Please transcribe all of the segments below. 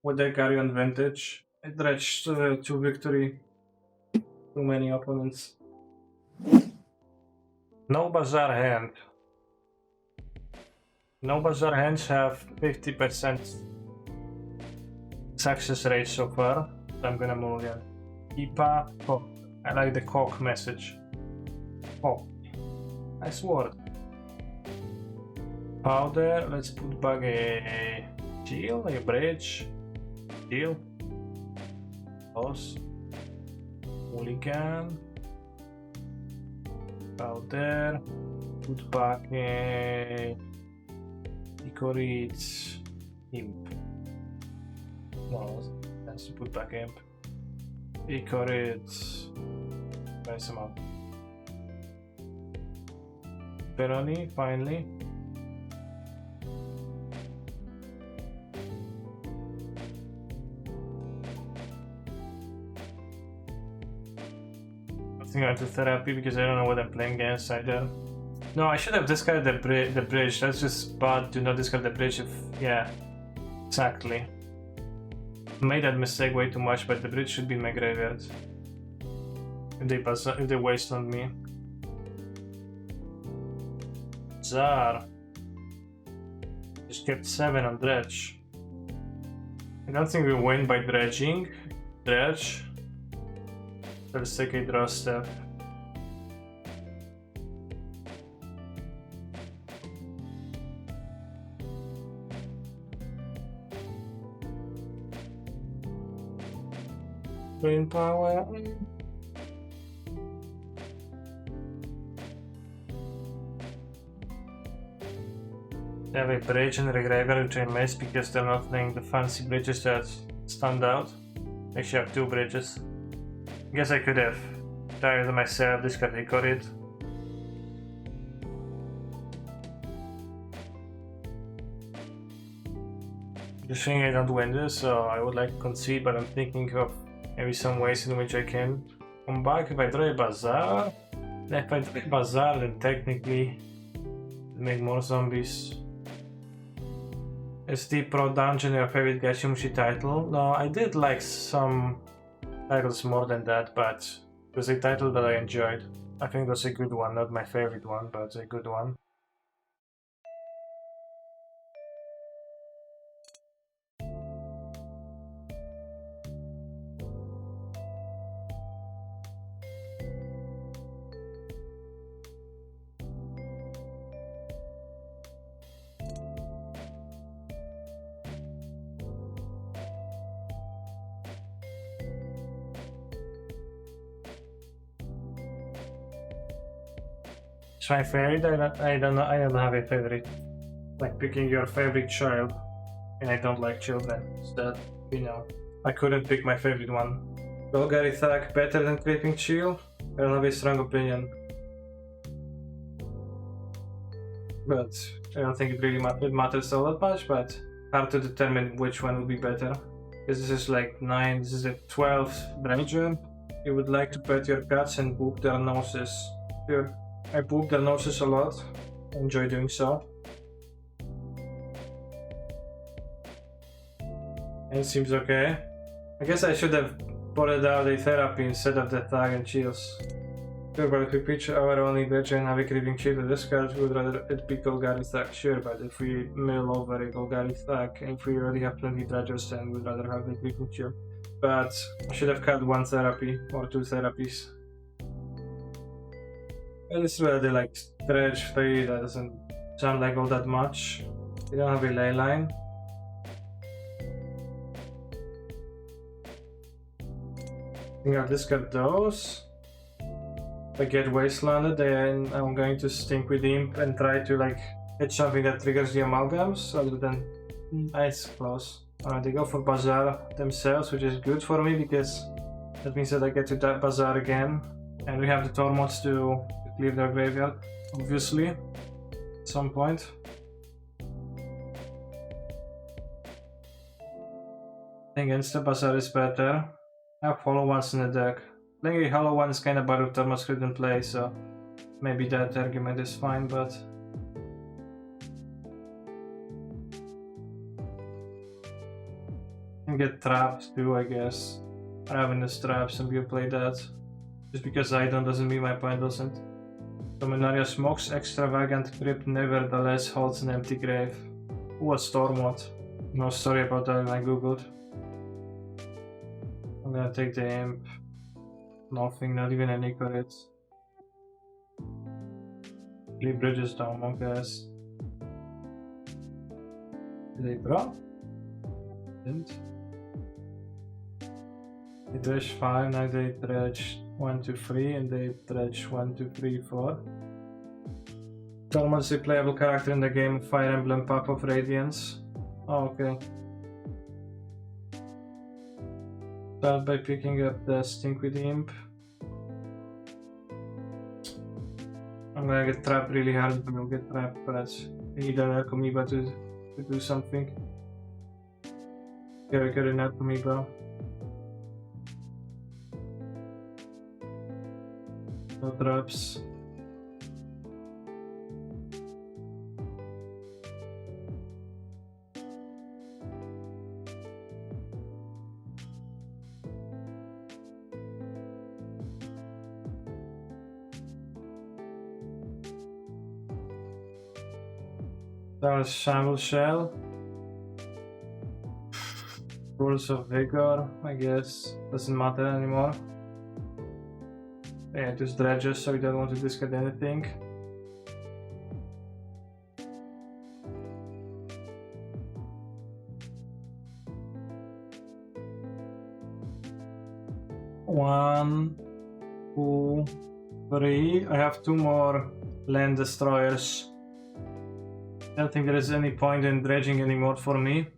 With the carry advantage. I dredged to victory. Too many opponents. No bazaar hand. No bazaar hands have 50% success rate so far. So I'm gonna move in. Ipa. Oh, I like the cock message. Oh, nice word. Powder. Let's put back a shield, a bridge. Shield. Toss. Mulligan. Powder. Put back a Decorate Imp. No, let's put back Imp. Decorate. Try some out. Peroni, finally. I think I have to therapy because I don't know what I'm playing against either. No, I should have discarded the bridge. That's just bad. Do not discard the bridge if... yeah. Exactly. Made that mistake way too much, but the bridge should be in my graveyard. If they wasteland me. Zar. Just kept 7 on Dredge. I don't think we win by dredging. Dredge. Let's take a draw step. Brain power. They have a bridge in the graveyard which I missed because they're not playing the fancy bridges that stand out. Actually, I have 2 bridges. I guess I could have tired myself, discard it. Just think I don't win this, so I would like to concede, but I'm thinking of maybe some ways in which I can come back. If I draw a bazaar, then technically make more zombies. SD Pro Dungeon, your favorite Gachimushi title? No, I did like some titles more than that, but it was a title that I enjoyed. I think it was a good one, not my favorite one, but a good one. It's my favorite. I don't know. I don't have a favorite. Like picking your favorite child, and I don't like children. So that I couldn't pick my favorite one. Golgari Thug better than Creeping Chill? I don't have a strong opinion, but I don't think it really matters all that much. But hard to determine which one would be better. Because this is like 9. This is a 12th Dredge. You would like to pet your cats and boop their noses. Sure. I boop their noses a lot. I enjoy doing so. And it seems okay. I guess I should have ported out a therapy instead of the Thug and Chills. Sure, but if we pitch our only Dredge and have a Creeping Chill to this card, we would rather it be Golgari Thug. Sure, but if we mill over a Golgari Thug, and if we already have plenty Dredgers, then we'd rather have the Creeping Chill. But I should have cut 1 therapy or 2 therapies. And it's really like Dredge 3, that doesn't sound like all that much. We don't have a ley line. I think I'll discard those. If I get wastelanded, then I'm going to stink with Imp and try to like hit something that triggers the amalgams other than ice close. They go for Bazaar themselves, which is good for me because that means that I get to Bazaar again. And we have the Tormods to clear their graveyard, obviously, at some point. I think Insta Bazaar is better. I have hollow ones in the deck. Playing a hollow one is kind of bad with Tormods couldn't play, so maybe that argument is fine, but I can get traps too, I guess. Ravenous traps, and we'll play that. Just because I don't doesn't mean my opponent doesn't. Dominaria smokes extravagant crypt, nevertheless holds an empty grave. What Stormwood? No story about that when I googled. I'm gonna take the imp. Nothing, not even an Icarid. Leave bridges down, I guess. Did they draw? Didn't. They dredge 5, now they dredge 1, 2, 3, and they dredge 1, 2, 3, 4. Almost a playable character in the game, Fire Emblem Path of Radiance. Oh, okay. Start by picking up the Stink with the Imp. I'm gonna get trapped really hard, but I'll get trapped, but I need an Amoeba to do something. Gotta get an Amoeba. No traps. That was Shamble Shell. Rules of Vigor, I guess. Doesn't matter anymore. Yeah, just dredges, so we don't want to discard anything. One, 2, 3. I have 2 more land destroyers. I don't think there is any point in dredging anymore for me.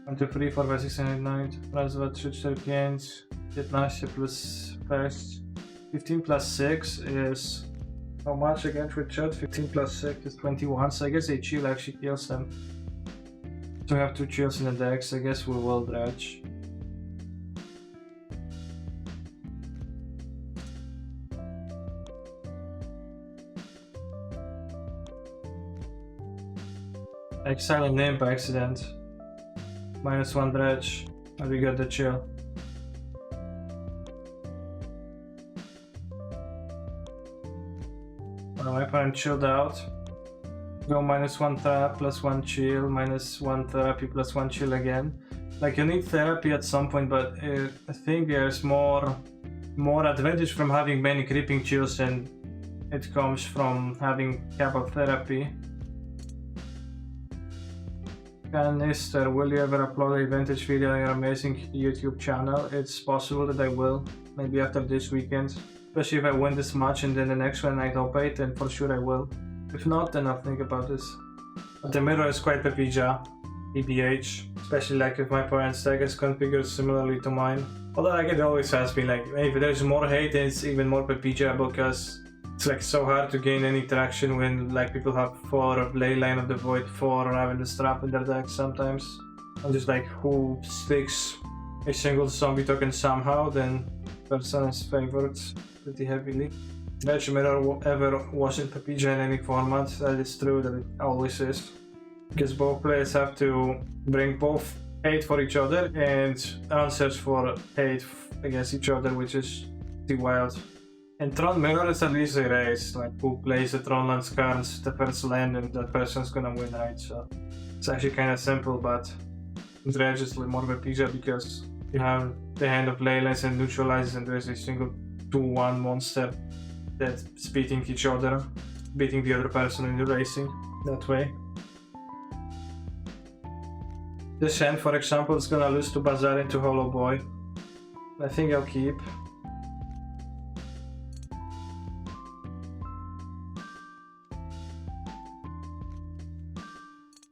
1, 2, 3, 4, 5, 6, 7, 8, 9. Raz, 2, 3, 4, 5. 15 plus 6. 15 plus 6 is... How much again with chat? 15 plus 6 is 21, so I guess a chill actually kills them. So we have 2 chills in the decks, I guess we will dredge. Exile a name by accident. -1 dredge, and we got the chill. My opponent chilled out. Go -1 trap, +1 chill, -1 therapy, +1 chill again. Like, you need therapy at some point, but I think there's more advantage from having many creeping chills than it comes from having couple therapy. Kanister, will you ever upload a vintage video on your amazing YouTube channel? It's possible that I will, maybe after this weekend. Especially if I win this match and then the next one I top 8, then for sure I will. If not, then I'll think about this. But the mirror is quite PPJ, EBH, especially like if my opponent's deck is configured similarly to mine. Although like it always has been, like if there's more hate, it's even more PPJ because it's like so hard to gain any traction when like people have 4 Leyline of the Void, 4 Ravenous Trap in their deck sometimes. And just like who sticks a single zombie token somehow, then person is favored pretty heavily. Dredge mirror ever wasn't PPJ in any format, that is true, that it always is. Because both players have to bring both hate for each other and answers for hate against each other, which is pretty wild. And Tron Mirror is at least a race, like who plays the Tron Lands cards the first land and that person's gonna win, right? So it's actually kind of simple, but Dredge is more of a PPJ because you have the hand of Leylands and neutralizes, and there's a single 2-1 monster that's beating each other, beating the other person in the racing that way. This hand, for example, is gonna lose to Bazaar into Hollow Boy. I think I'll keep.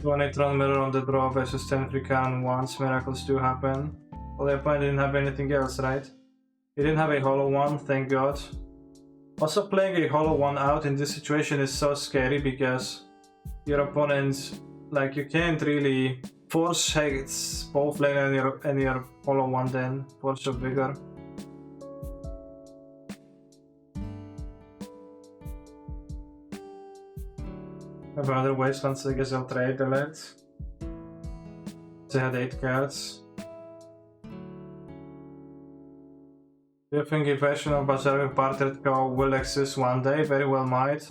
One Tron Mirror on the draw versus 10 Freakan once miracles do happen. Well, the opponent didn't have anything else, right? He didn't have a Hollow one, thank god. Also, playing a Hollow one out in this situation is so scary because your opponent, like, you can't really force hates both lane and your Hollow one then, Force of Vigor. have other wastelands, so I guess I'll trade the lands. They had 8 cards. Do you think a version of Bazaar Parted Go will exist one day? Very well might.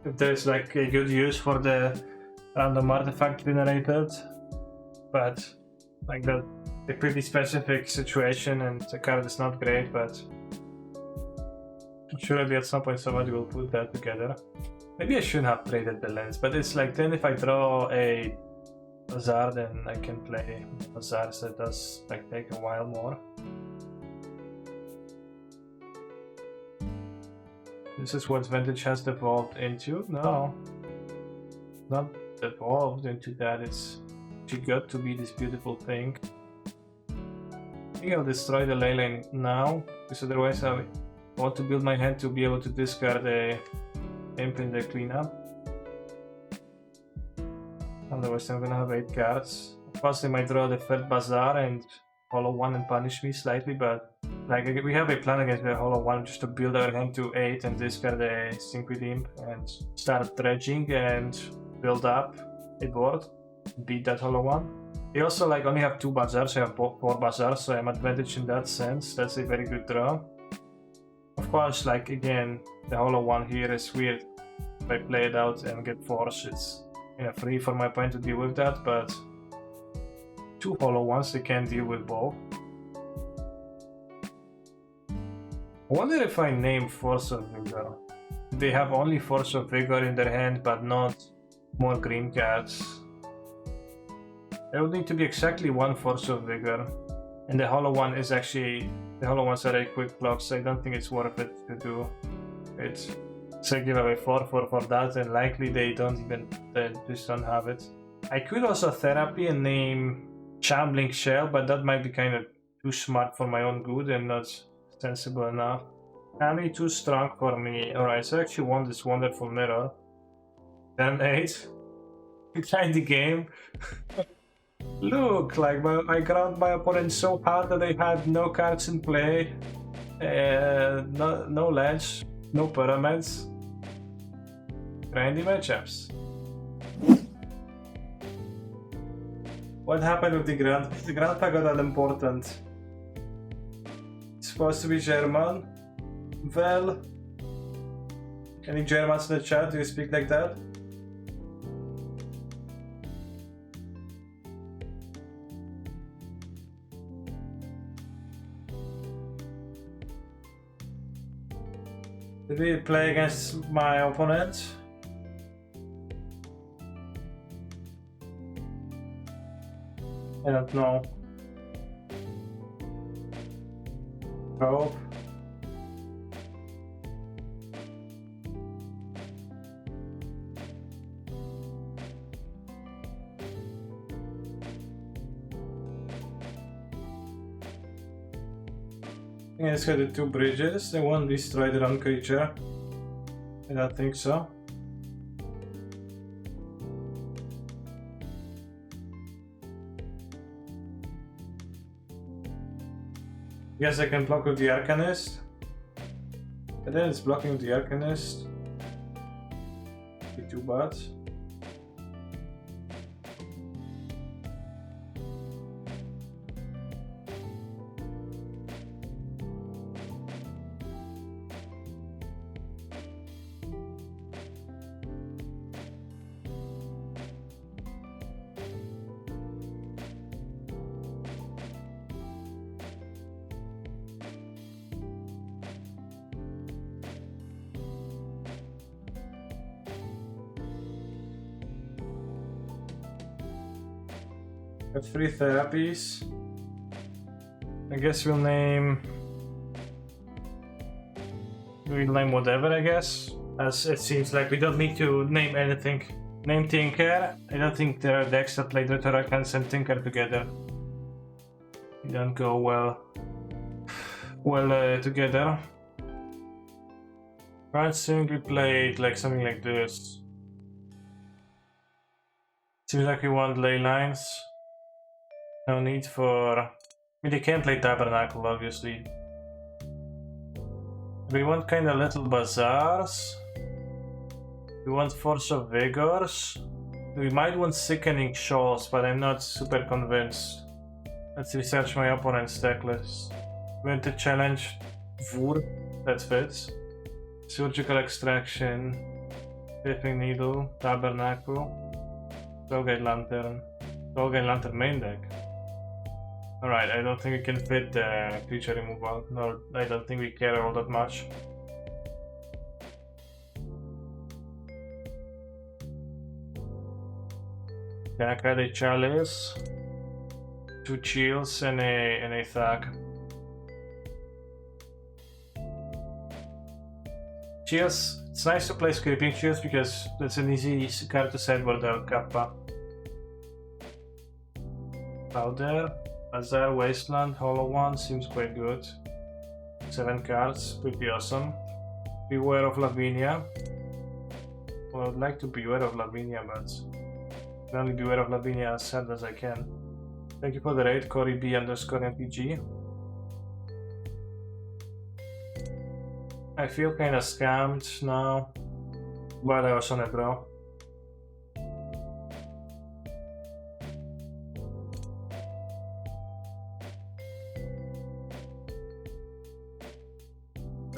If there's like a good use for the random artifact generated. But like that, a pretty specific situation and the card is not great, but surely at some point somebody will put that together. Maybe I shouldn't have traded the lens, but it's like then if I draw a Bazaar, then I can play Bazaar, so it does like take a while more. This is what Vintage has devolved into? No. Not evolved into that, it's she got to be this beautiful thing. I think I'll destroy the Leyline now, because otherwise I want to build my hand to be able to discard a imp in the cleanup. Otherwise I'm gonna have 8 cards. Of course they might draw the third Bazaar and hollow 1 and punish me slightly, but like we have a plan against the hollow 1 just to build our hand to 8 and discard a sync with imp and start dredging and build up a board, beat that hollow 1. They also like only have 2 Bazaars, so I have 4 Bazaars, so I'm advantage in that sense. That's a very good draw. Of course, like again, the hollow 1 here is weird. If I play it out and get force, it's free for my opponent to deal with that, but 2 hollow 1s, they can deal with both. I wonder if I name Force of Vigor. They have only Force of Vigor in their hand, but not more green cards. There would need to be exactly 1 Force of Vigor, and the hollow 1 is actually, the hollow 1s are a quick block, so I don't think it's worth it to do it. So I give away 4 for that, and likely they don't even, they just don't have it. I could also therapy and name Shambling Shell, but that might be kind of too smart for my own good and not sensible enough. Kami too strong for me. Alright, so I actually won this wonderful mirror. Then 8. Behind the game. Look, like I ground my opponent so hard that they had no cards in play. No ledge, no pyramids. Grindy matchups. What happened with the Grand? The Grandpa got unimportant. It's supposed to be German. Well, any Germans in the chat? Do you speak like that? Did we play against my opponent? I don't know. Hope. I think it's got the 2 bridges. They won't destroy their own creature. I don't think so. Yes, I can block with the Arcanist. And then it's blocking the Arcanist. Be too bad. Got 3 therapies. I guess we'll name whatever, I guess. As it seems like we don't need to name anything. Name Tinker. I don't think there are decks that play Hurricanes and Tinker together. They don't go well together. I think we played like something like this. Seems like we want ley lines. No need for... I mean, they can't play Tabernacle, obviously. We want kind of little bazaars. We want Force of Vigors. We might want Sickening Shoals, but I'm not super convinced. Let's research my opponent's deck list. We want to challenge Vur, that fits. Surgical Extraction, Piffing Needle, Tabernacle, Soulgate Lantern. Soulgate Lantern main deck. Alright, I don't think we can fit the creature removal, nor I don't think we care all that much. Akade Chalice, 2 Chills and a Thug. Chills, it's nice to play Scraping Chills because it's an easy card to sideboard without Kappa. Powder, Bazaar, Wasteland, Hollow One seems quite good. 7 cards, pretty awesome. Beware of Lavinia. Well, I'd like to beware of Lavinia, but I only beware of Lavinia as sad as I can. Thank you for the raid, Corey B_MPG. I feel kinda scammed now, but I was on a draw.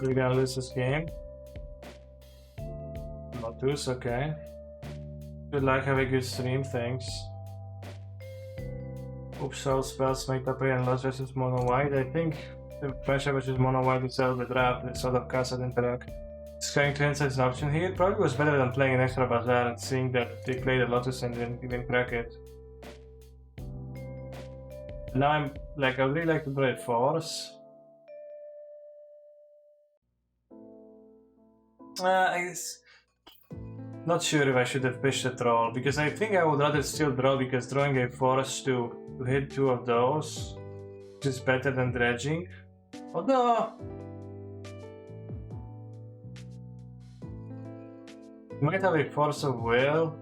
We're gonna lose this game. Lotus, okay. Good luck, have a good stream, thanks. Oops, all spells make up and lost versus mono white. I think the pressure versus mono white is out of the draft, it's sort of cast and interact. Skying to Insight is an option here. It probably was better than playing an extra Bazaar and seeing that they played a Lotus and didn't even crack it. Now I'm like, I would really like to play Force. Not sure if I should have pitched a Troll, because I think I would rather still draw, because drawing a Force to hit 2 of those is better than dredging. Although you might have a Force of Will.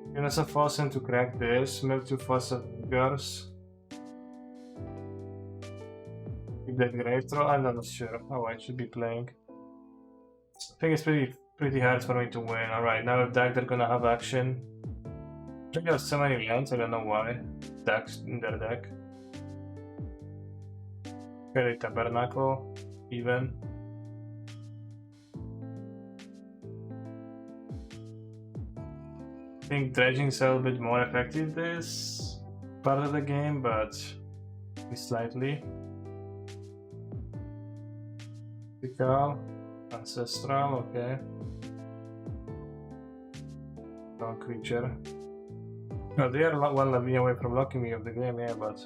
You can also force him to crack this, maybe 2 Force of Vigors. Keep that Grave Troll, I'm not sure how I should be playing. I think it's pretty hard for me to win. Alright, now with deck they're gonna have action. They got so many lands, I don't know why. Decks in their deck. Okay, Tabernacle, even. I think dredging is a little bit more effective this part of the game, but slightly. Physical. Ancestral, okay. Wrong creature. No, they are 1 Lavinia away from locking me of the game, yeah, but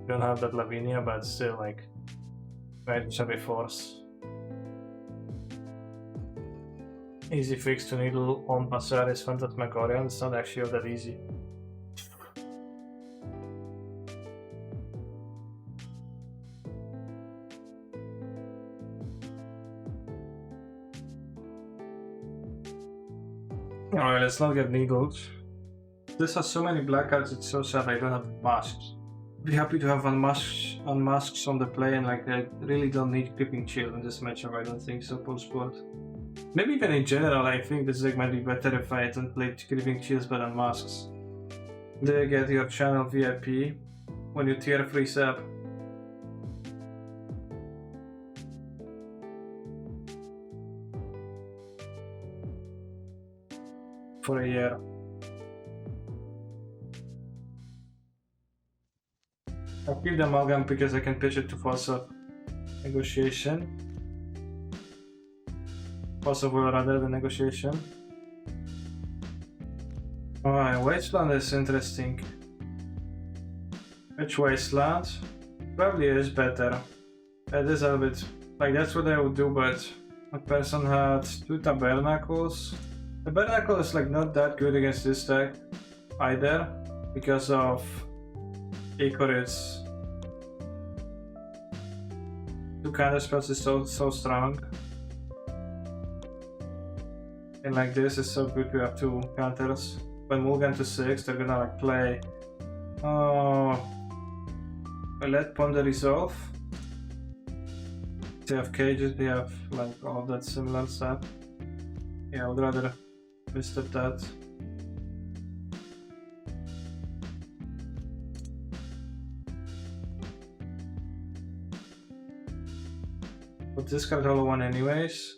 don't have that Lavinia, but still, like, right, shove a Force. Easy fix to needle on Bazaar's Phantasmagoria, it's not actually all that easy. Alright, let's not get needled. This has so many black cards, it's so sad I don't have masks. I'd be happy to have unmasks on the play, and like I really don't need Creeping Chill in this matchup, I don't think so, post-sport. Maybe even in general, I think this deck might be better if I don't play Creeping Chills but unmasks. Do you get your channel VIP when you tier 3 sub? For a year. I keep the amalgam because I can pitch it to Force of Negotiation. Force of Will rather than Negotiation. Alright, Wasteland is interesting. Which Wasteland? Probably is better. It is a little bit like that's what I would do, but my person had 2 Tabernacles. Tabernacle is like not that good against this deck either because of Icarus. 2 counter spells is so strong. And like this is so good to have 2 counters. When Mulligan to 6, they're gonna like play. Oh, I let Ponder Resolve. They have cages, they have like all of that similar stuff. Yeah, I would rather visit that. But discard hollow one anyways.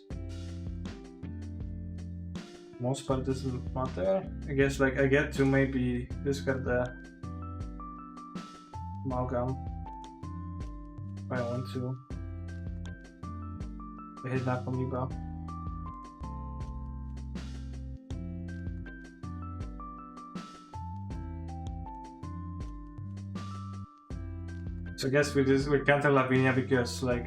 Most part doesn't matter. I guess like I get to maybe discard the amalgam if I want to. I hit that amoeba. So I guess we counter Lavinia because like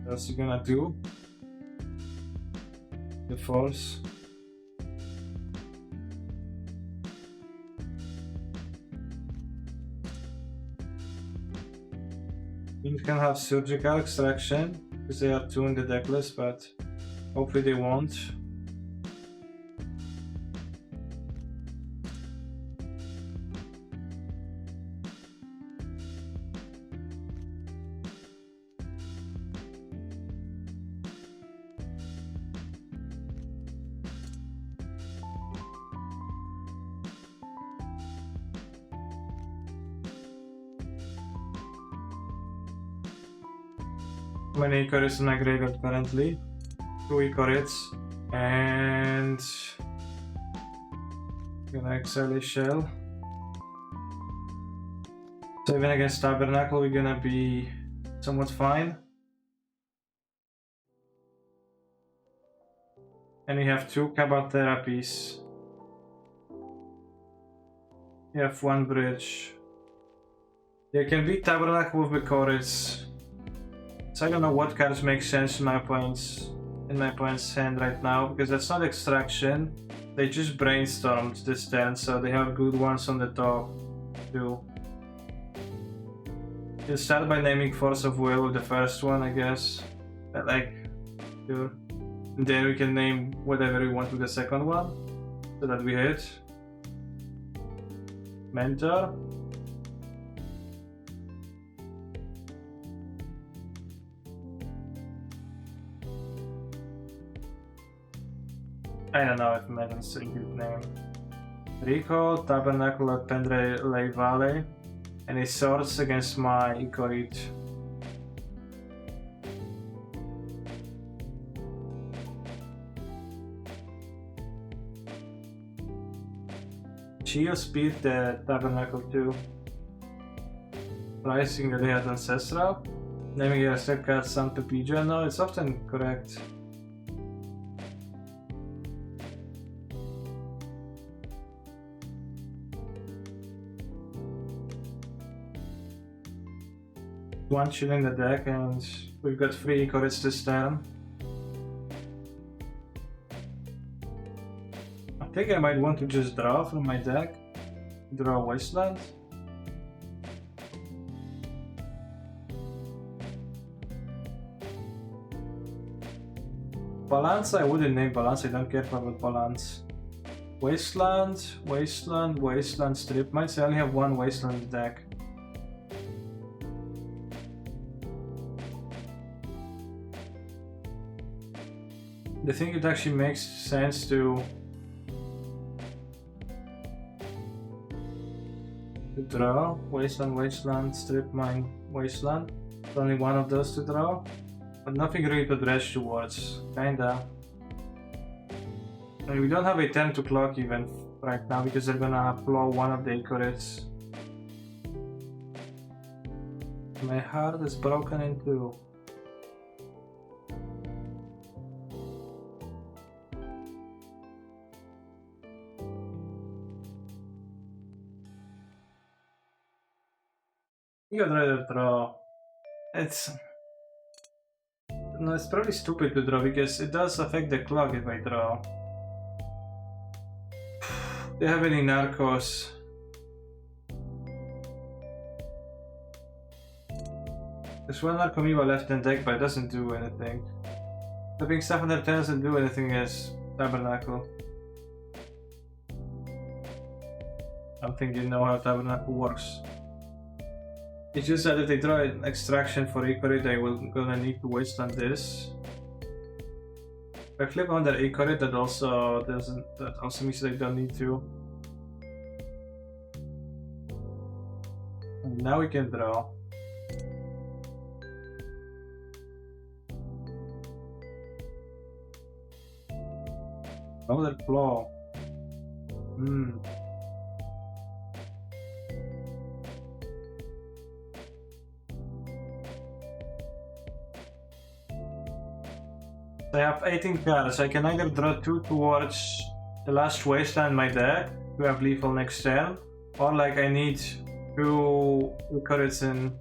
what else you gonna do? The force. You can have surgical extraction because they are 2 in the deck list, but hopefully they won't. How many Icarus in my graveyard currently? 2 Icarus, and gonna exile a shell. So even against Tabernacle, we're gonna be somewhat fine. And we have 2 Cabal Therapies. We have 1 Bridge. You can beat Tabernacle with Icarus. So I don't know what cards make sense in my opponent's hand right now, because that's not extraction. They just brainstormed this turn, so they have good ones on the top too. You start by naming Force of Will with the first one, I guess. But like, sure. And then we can name whatever we want with the second one, so that we hit. Mentor. I don't know if Mentor's a good name. Recall, Tabernacle at Pendrey Valley, and he swords against my Icorit. Geo speed the Tabernacle too. Pricing that he has Ancestral. Naming a step card Santa Pija. No, it's often correct. One chill in the deck, and we've got 3 Icorits this turn. I think I might want to just draw from my deck. Draw Wasteland. Balance, I wouldn't name Balance, I don't care about Balance. Wasteland, Wasteland, Wasteland, Strip. Might say I only have 1 Wasteland deck. I think it actually makes sense to draw Wasteland, Wasteland, Strip Mine, Wasteland. There's only 1 of those to draw, but nothing really to dredge towards, kinda. And we don't have a turn to clock even right now because they're gonna blow 1 of the Icorits. My heart is broken in 2. You would rather draw. It's probably stupid to draw because it does affect the clock if I draw. Do you have any Narcos? There's 1 Narcomoeba left in deck, but it doesn't do anything. Having stuff on their turn doesn't do anything as Tabernacle. I don't think you know how Tabernacle works. It's just that if they draw an extraction for Ecorid, they will gonna need to wasteland this. If I flip on their Ecorid, that also means they don't need to. And now we can draw. Another claw. I have 18 cards. I can either draw 2 towards the last wasteland in my deck to have lethal next turn, or like I need 2 cards in.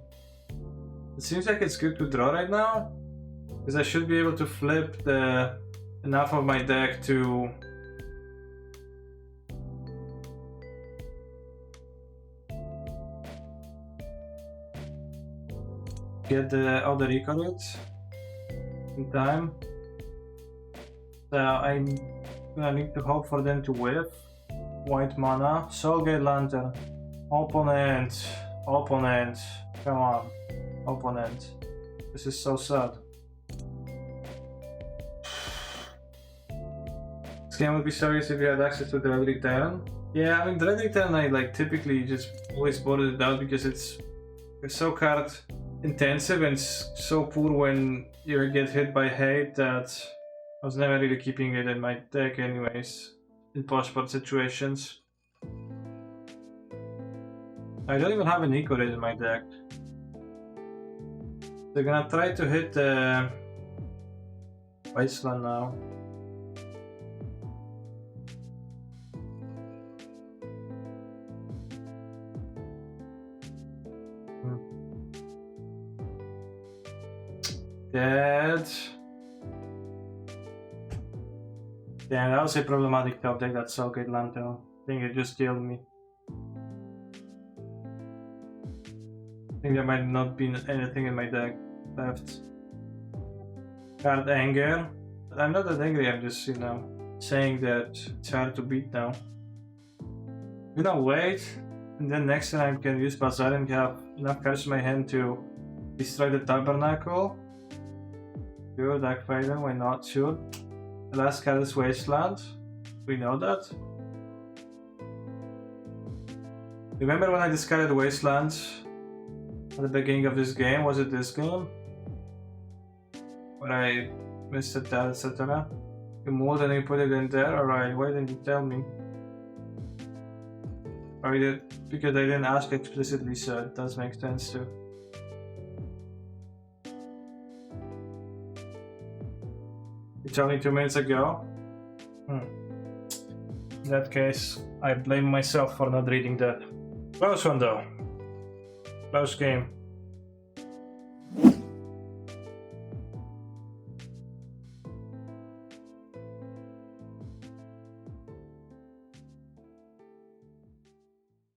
It seems like it's good to draw right now, because I should be able to flip enough of my deck to get the other cards in time. So I'm gonna need to hope for them to whiff. White mana, Soulgate Lantern, opponent, come on, opponent. This is so sad. This game would be serious if you had access to Dredge Return. Yeah, I mean Dredge Return I like typically just always boarded it out because it's so card intensive and so poor when you get hit by hate that I was never really keeping it in my deck anyways, in post-board situations. I don't even have an Ecorid in my deck. They're gonna try to hit the Wasteland now. Dead. Damn, that was a problematic top deck, that Soulgate Lantern. I think it just killed me. I think there might not be anything in my deck left. Card Anger. But I'm not that angry, I'm just, you know, saying that it's hard to beat now. I'm gonna wait, and then next time I can use Bazaar and have enough cards in my hand to destroy the Tabernacle. Sure, Dark Fighter, why not? Sure. The last card is Wasteland. We know that. Remember when I discarded Wasteland at the beginning of this game? Was it this game? Where I missed it, etc. You moved and you put it in there? Alright, why didn't you tell me? Or you did, because I didn't ask explicitly, so it does make sense too. It's only 2 minutes ago. In that case, I blame myself for not reading that. Close one though. Close game.